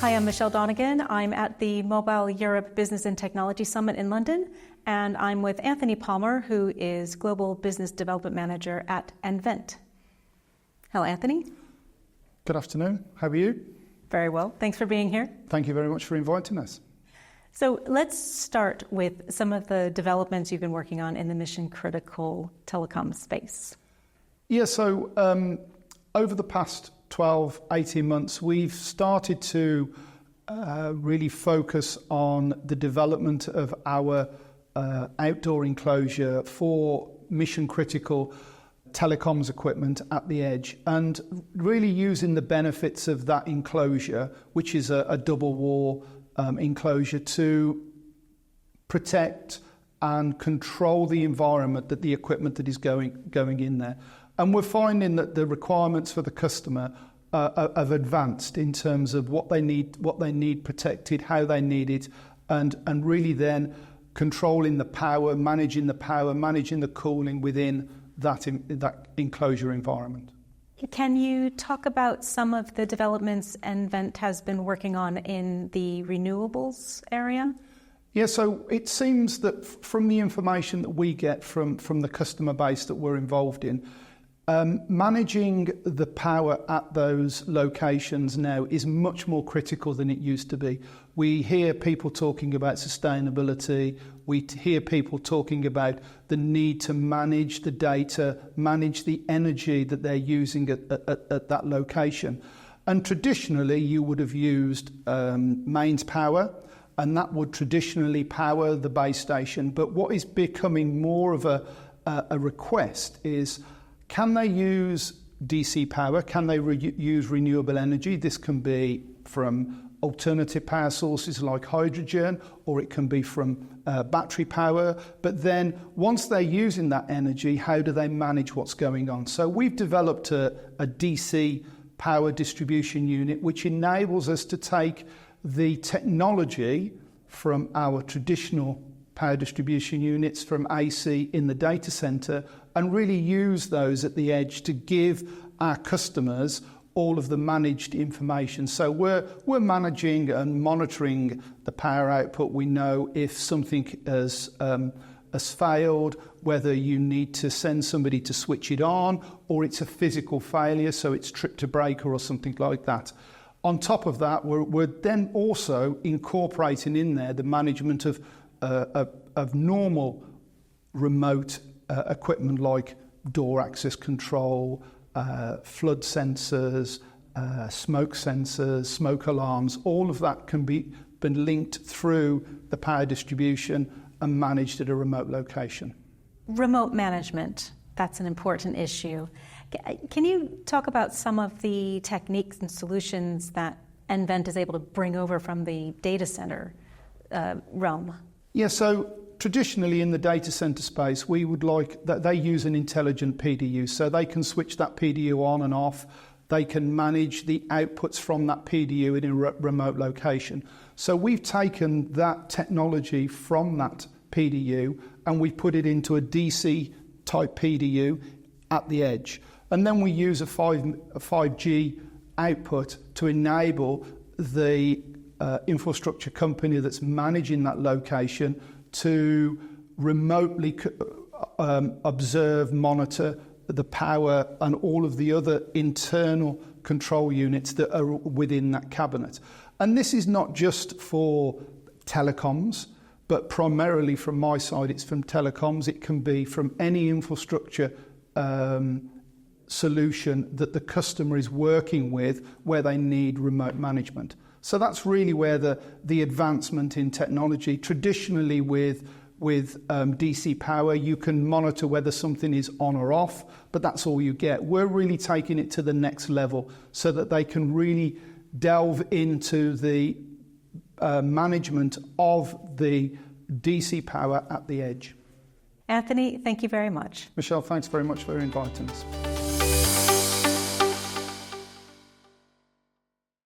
Hi, I'm Michelle Donegan. I'm at the Mobile Europe Business and Technology Summit in London, and I'm with Anthony Palmer, who is Global Business Development Manager at nVent. Hello, Anthony. Good afternoon. How are you? Very well. Thanks for being here. Thank you very much for inviting us. So let's start with some of the developments you've been working on in the mission-critical telecom space. Yeah, so over the past 12, 18 months, we've started to really focus on the development of our outdoor enclosure for mission-critical telecoms equipment at the edge, and really using the benefits of that enclosure, which is a double wall enclosure, to protect and control the environment, that the equipment that is going in there. And we're finding that the requirements for the customer have advanced in terms of what they need protected, how they need it, and really then controlling the power, managing the cooling within that enclosure environment. Can you talk about some of the developments nVent has been working on in the renewables area? Yeah, so it seems that from the information that we get from the customer base that we're involved in, managing the power at those locations now is much more critical than it used to be. We hear people talking about sustainability. We hear people talking about the need to manage the data, manage the energy that they're using at that location. And traditionally, you would have used mains power, and that would traditionally power the base station. But what is becoming more of a request is, can they use DC power? Can they use renewable energy? This can be from alternative power sources like hydrogen, or it can be from battery power. But then once they're using that energy, how do they manage what's going on? So we've developed a DC power distribution unit, which enables us to take the technology from our traditional power distribution units, from AC in the data center, and really use those at the edge to give our customers all of the managed information. So we're managing and monitoring the power output. We know if something has failed, whether you need to send somebody to switch it on, or it's a physical failure, so it's tripped a breaker or something like that. On top of that, we're then also incorporating in there the management of normal remote equipment like door access control, flood sensors, smoke sensors, smoke alarms. All of that can be linked through the power distribution and managed at a remote location. Remote management, that's an important issue. Can you talk about some of the techniques and solutions that nVent is able to bring over from the data center realm? Yeah, so traditionally in the data center space, we would like that they use an intelligent PDU, so they can switch that PDU on and off. They can manage the outputs from that PDU in a remote location. So we've taken that technology from that PDU and we put it into a DC type PDU at the edge. And then we use a 5G output to enable the infrastructure company that's managing that location to remotely observe, monitor the power and all of the other internal control units that are within that cabinet. And this is not just for telecoms, but primarily from my side, it's from telecoms. It can be from any infrastructure solution that the customer is working with where they need remote management. So that's really where the advancement in technology. Traditionally with DC power, you can monitor whether something is on or off, but that's all you get. We're really taking it to the next level so that they can really delve into the management of the DC power at the edge. Anthony, thank you very much. Michelle, thanks very much for inviting us.